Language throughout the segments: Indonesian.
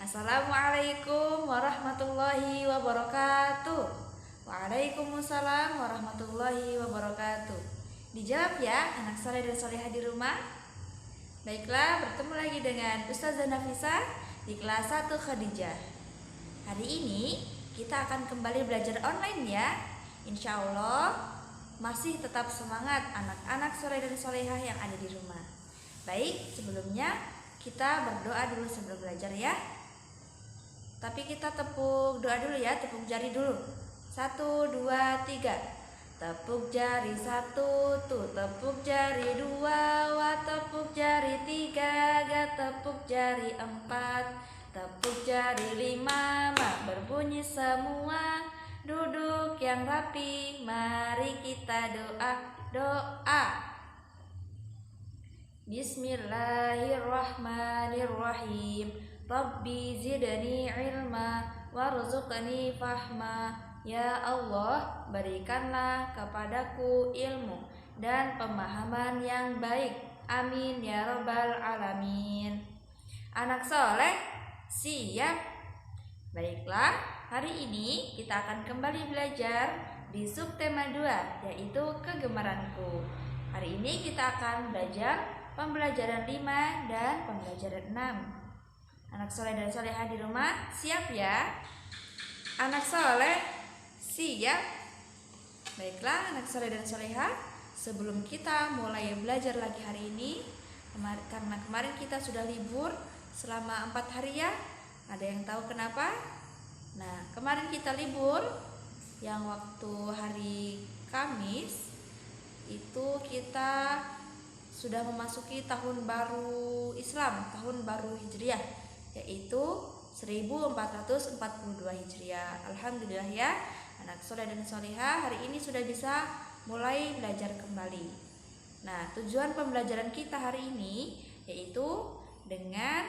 Assalamualaikum warahmatullahi wabarakatuh. Waalaikumsalam warahmatullahi wabarakatuh. Dijawab ya anak soleh dan solehah di rumah. Baiklah, bertemu lagi dengan Ustazah Nafisa di kelas 1 Khadijah. Hari ini kita akan kembali belajar online ya. Insya Allah masih tetap semangat anak-anak soleh dan solehah yang ada di rumah. Baik, sebelumnya kita berdoa dulu sebelum belajar ya. Tapi kita tepuk doa dulu ya, tepuk jari dulu. 1, 2, 3. Tepuk jari 1, tuh tepuk jari 2, wah tepuk jari 3, ga tepuk jari 4, tepuk jari 5, mak berbunyi semua. Duduk yang rapi, mari kita doa. Bismillahirrahmanirrahim. Rabbi zidni ilma warzuqni fahma. Ya Allah, berikanlah kepadaku ilmu dan pemahaman yang baik. Amin ya rabbal alamin. Anak soleh, siap? Baiklah, hari ini kita akan kembali belajar di subtema 2, yaitu kegemaranku. Hari ini kita akan belajar pembelajaran 5 dan pembelajaran 6. Anak soleh dan solehah di rumah, siap ya? Anak soleh, siap? Baiklah anak soleh dan solehah, sebelum kita mulai belajar lagi hari ini, karena kemarin kita sudah libur selama 4 hari ya. Ada yang tahu kenapa? Nah, kemarin kita libur yang waktu hari Kamis itu kita sudah memasuki tahun baru Islam, tahun baru Hijriah, yaitu 1442 Hijriah. Alhamdulillah ya, anak soleh dan solehah hari ini sudah bisa mulai belajar kembali. Nah, tujuan pembelajaran kita hari ini yaitu dengan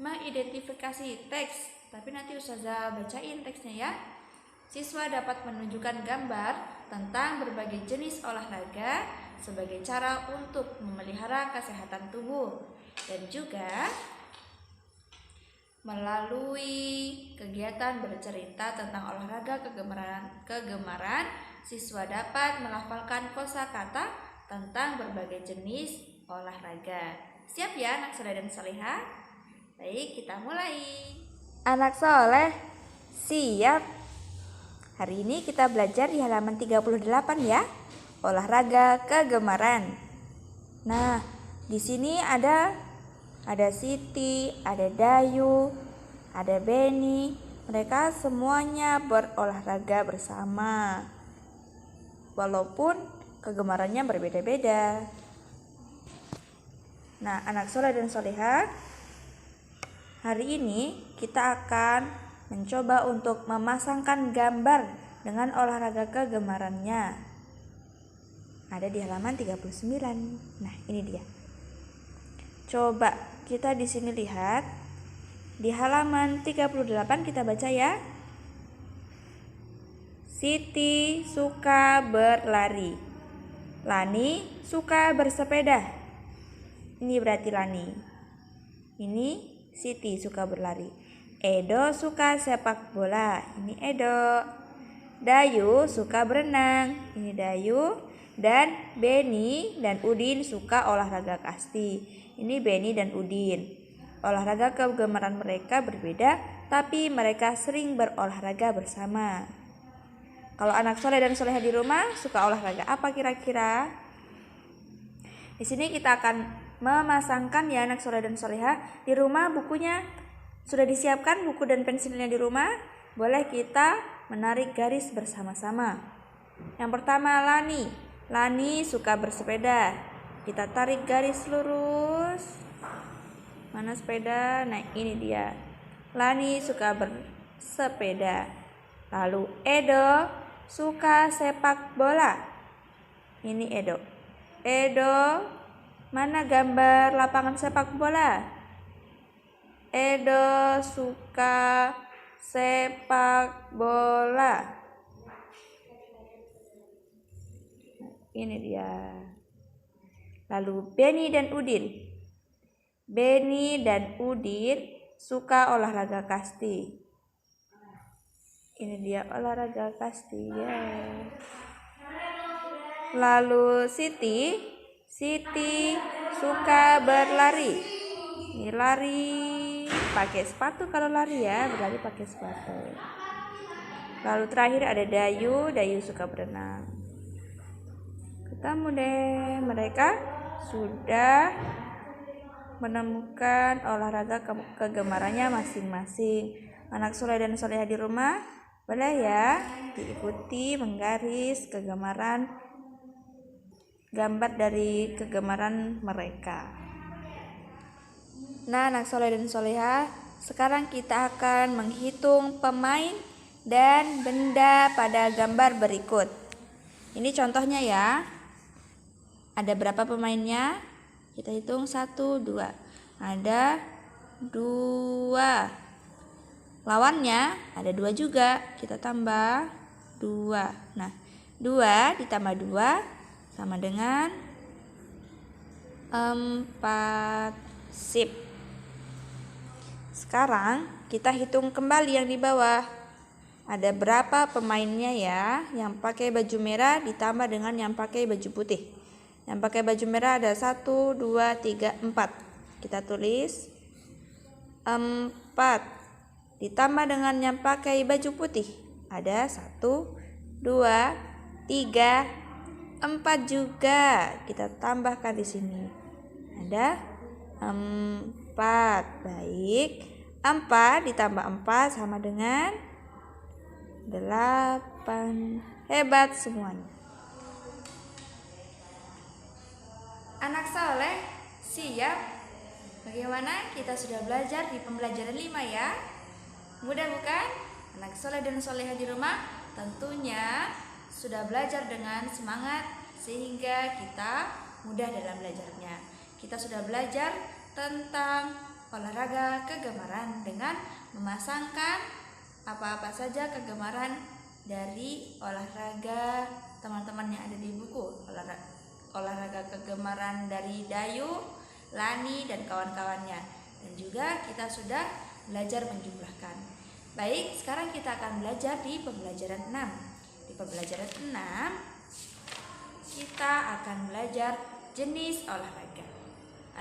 mengidentifikasi teks. Tapi nanti Ustazah bacain teksnya ya. Siswa dapat menunjukkan gambar tentang berbagai jenis olahraga sebagai cara untuk memelihara kesehatan tubuh, dan juga melalui kegiatan bercerita tentang olahraga kegemaran, siswa dapat melafalkan kosakata tentang berbagai jenis olahraga. Siap ya anak soleh dan solehah? Baik, kita mulai. Anak soleh, siap? Hari ini kita belajar di halaman 38 ya, olahraga kegemaran. Nah, di sini ada Siti, ada Dayu, ada Beni. Mereka semuanya berolahraga bersama, walaupun kegemarannya berbeda-beda. Nah, anak soleh dan solehah, hari ini kita akan mencoba untuk memasangkan gambar dengan olahraga kegemarannya. Ada di halaman 39. Nah, ini dia. Coba kita di sini lihat. Di halaman 38 kita baca ya. Siti suka berlari. Lani suka bersepeda. Ini berarti Lani. Ini Siti suka berlari. Edo suka sepak bola. Ini Edo. Dayu suka berenang. Ini Dayu. Dan Beni dan Udin suka olahraga kasti. Ini Beni dan Udin. Olahraga kegemaran mereka berbeda, tapi mereka sering berolahraga bersama. Kalau anak soleh dan solehah di rumah suka olahraga apa kira-kira? Di sini kita akan memasangkan ya anak soleh dan solehah. Di rumah bukunya sudah disiapkan, buku dan pensilnya di rumah. Boleh kita menarik garis bersama-sama. Yang pertama Lani. Lani suka bersepeda. Kita tarik garis lurus. Mana sepeda? Nah, ini dia. Lani suka bersepeda. Lalu Edo suka sepak bola. Ini Edo. Edo, mana gambar lapangan sepak bola? Edo suka sepak bola. Ini dia. Lalu Beni dan Udin. Beni dan Udin suka olahraga kasti. Ini dia olahraga kasti ya. Lalu Siti suka berlari. Ini lari pakai sepatu kalau lari ya, berlari pakai sepatu. Lalu terakhir ada Dayu suka berenang. Ketemu deh, mereka sudah menemukan olahraga kegemarannya masing-masing. Anak soleh dan soleha di rumah boleh ya diikuti menggaris gambar dari kegemaran mereka. Nah, anak soleh dan soleha, sekarang kita akan menghitung pemain dan benda pada gambar berikut. Ini contohnya ya. Ada berapa pemainnya? Kita hitung 1, 2. Ada 2. Lawannya ada 2 juga. Kita tambah 2. Nah, 2 ditambah 2 sama dengan 4. Sip. Sekarang kita hitung kembali yang di bawah. Ada berapa pemainnya ya? Yang pakai baju merah ditambah dengan yang pakai baju putih. Yang pakai baju merah ada 1, 2, 3, 4. Kita tulis 4. Ditambah dengan yang pakai baju putih. Ada 1, 2, 3, 4 juga. Kita tambahkan di sini. Ada 4. Baik. 4 ditambah 4 sama dengan 8. Hebat semuanya. Anak soleh, siap? Bagaimana? Kita sudah belajar di pembelajaran 5 ya. Mudah bukan? Anak soleh dan soleha di rumah tentunya sudah belajar dengan semangat sehingga kita mudah dalam belajarnya. Kita sudah belajar tentang olahraga kegemaran dengan memasangkan apa-apa saja kegemaran dari olahraga teman-teman yang ada di buku. Olahraga kegemaran dari Dayu, Lani, dan kawan-kawannya. Dan juga kita sudah belajar menjumlahkan. Baik, sekarang kita akan belajar di pembelajaran 6. Di pembelajaran 6 kita akan belajar jenis olahraga.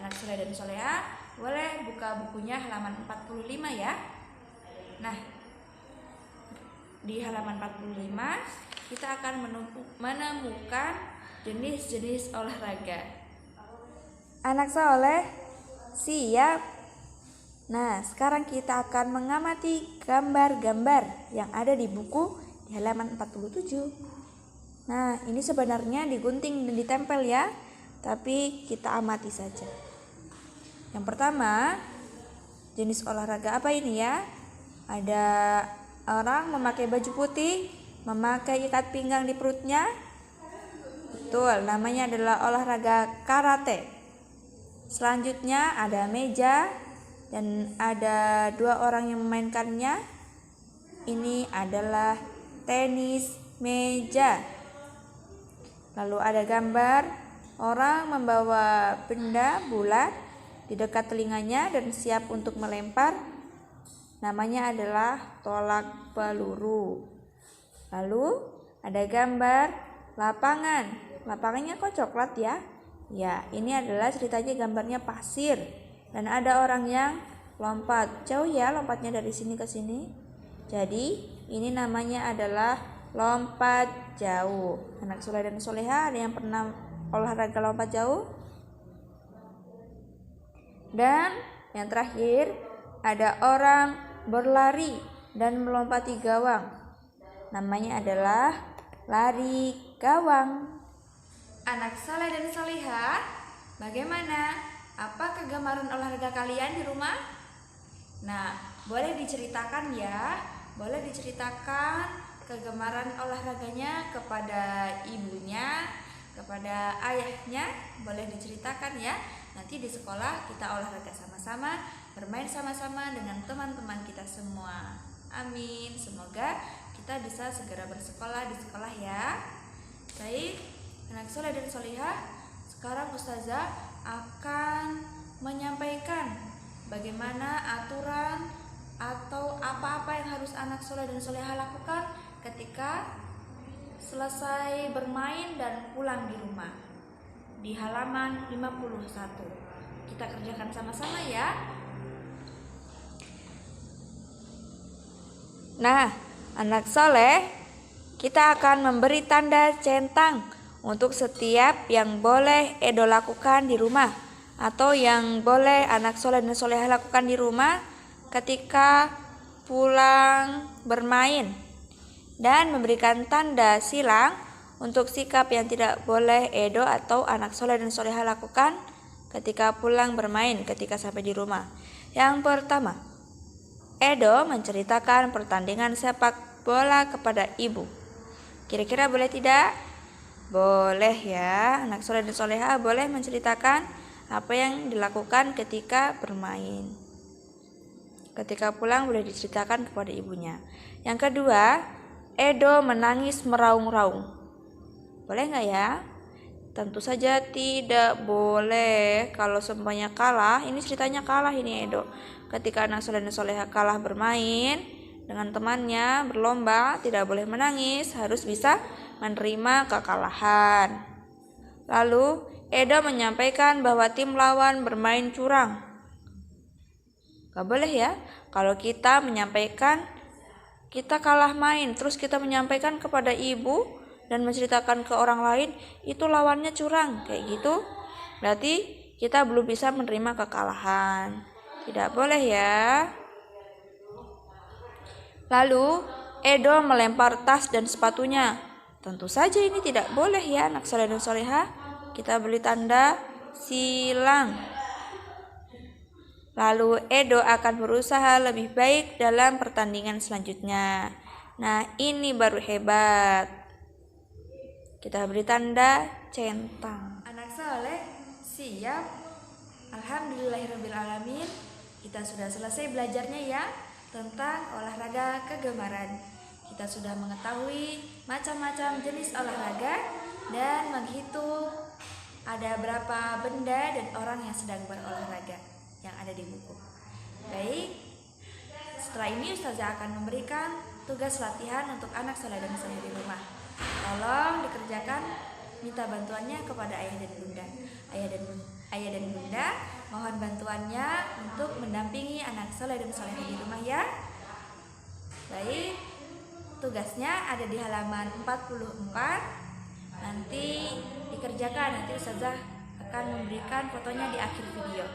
Anak soleh dan soleha boleh buka bukunya halaman 45 ya. Nah, di halaman 45 kita akan menemukan jenis-jenis olahraga. Anak soleh, siap? Nah, sekarang kita akan mengamati gambar-gambar yang ada di buku di halaman 47. Nah, ini sebenarnya digunting dan ditempel ya, tapi kita amati saja. Yang pertama, jenis olahraga apa ini ya? Ada orang memakai baju putih, memakai ikat pinggang di perutnya. Betul, namanya adalah olahraga karate. Selanjutnya ada meja dan ada 2 orang yang memainkannya. Ini adalah tenis meja. Lalu ada gambar orang membawa benda bulat di dekat telinganya dan siap untuk melempar. Namanya adalah tolak peluru. Lalu ada gambar lapangan. Lapangannya kok coklat ya? Ya, ini adalah ceritanya gambarnya pasir. Dan ada orang yang lompat. Jauh ya lompatnya dari sini ke sini. Jadi ini namanya adalah lompat jauh. Anak soleh dan soleha, ada yang pernah olahraga lompat jauh? Dan yang terakhir ada orang berlari dan melompati gawang. Namanya adalah lari gawang. Anak soleh dan soleha, bagaimana? Apa kegemaran olahraga kalian di rumah? Nah, boleh diceritakan ya. Boleh diceritakan kegemaran olahraganya kepada ibunya, kepada ayahnya. Boleh diceritakan ya. Nanti di sekolah kita olahraga sama-sama, bermain sama-sama dengan teman-teman kita semua. Amin. Semoga kita bisa segera bersekolah di sekolah ya. Baik, anak soleh dan solihah, sekarang Ustazah akan menyampaikan bagaimana aturan atau apa-apa yang harus anak soleh dan soleha lakukan ketika selesai bermain dan pulang di rumah. Di halaman 51. Kita kerjakan sama-sama ya. Nah, anak soleh, kita akan memberi tanda centang untuk setiap yang boleh Edo lakukan di rumah atau yang boleh anak soleh dan soleha lakukan di rumah ketika pulang bermain, dan memberikan tanda silang untuk sikap yang tidak boleh Edo atau anak soleh dan soleha lakukan ketika pulang bermain ketika sampai di rumah. Yang pertama, Edo menceritakan pertandingan sepak bola kepada ibu. Kira-kira boleh tidak? Boleh ya, anak soleh dan soleha boleh menceritakan apa yang dilakukan ketika bermain. Ketika pulang boleh diceritakan kepada ibunya. Yang kedua, Edo menangis meraung-raung. Boleh nggak ya? Tentu saja tidak boleh. Kalau semuanya kalah, ini ceritanya kalah ini Edo. Ketika anak soleh dan soleha kalah bermain dengan temannya berlomba, tidak boleh menangis, harus bisa menerima kekalahan. Lalu Edo menyampaikan bahwa tim lawan bermain curang. Gak boleh ya, kalau kita menyampaikan kita kalah main, terus kita menyampaikan kepada ibu dan menceritakan ke orang lain, itu lawannya curang, kayak gitu. Berarti kita belum bisa menerima kekalahan. Tidak boleh ya. Lalu Edo melempar tas dan sepatunya. Tentu saja ini tidak boleh ya, anak soleh dan soleha. Kita beri tanda silang. Lalu Edo akan berusaha lebih baik dalam pertandingan selanjutnya. Nah, ini baru hebat. Kita beri tanda centang. Anak soleh, siap? Alhamdulillahirrabbilalamin. Kita sudah selesai belajarnya ya tentang olahraga kegemaran. Kita sudah mengetahui macam-macam jenis olahraga dan menghitung ada berapa benda dan orang yang sedang berolahraga yang ada di buku. Baik, setelah ini Ustazah akan memberikan tugas latihan untuk anak soleh dan soleh di rumah. Tolong dikerjakan, minta bantuannya kepada ayah dan bunda. Ayah dan bunda, mohon bantuannya untuk mendampingi anak soleh dan soleh di rumah ya. Baik, tugasnya ada di halaman 44. Nanti dikerjakan, nanti Ustazah akan memberikan fotonya di akhir video.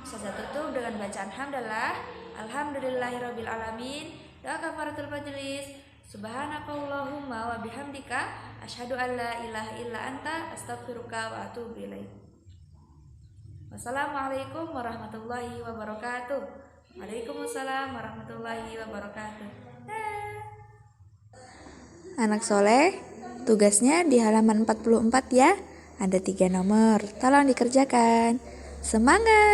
Ustazah tutup dengan bacaan hamdalah. Alhamdulillahirrabbilalamin. Doa kafaratul majlis. Subhanakallahumma wa bihamdika asyhadu an la ilaha illa anta astaghfiruka wa atubu ilaik. Wassalamualaikum warahmatullahi wabarakatuh. Waalaikumsalam warahmatullahi wabarakatuh. Anak soleh, tugasnya di halaman 44 ya. Ada 3 nomor, tolong dikerjakan. Semangat!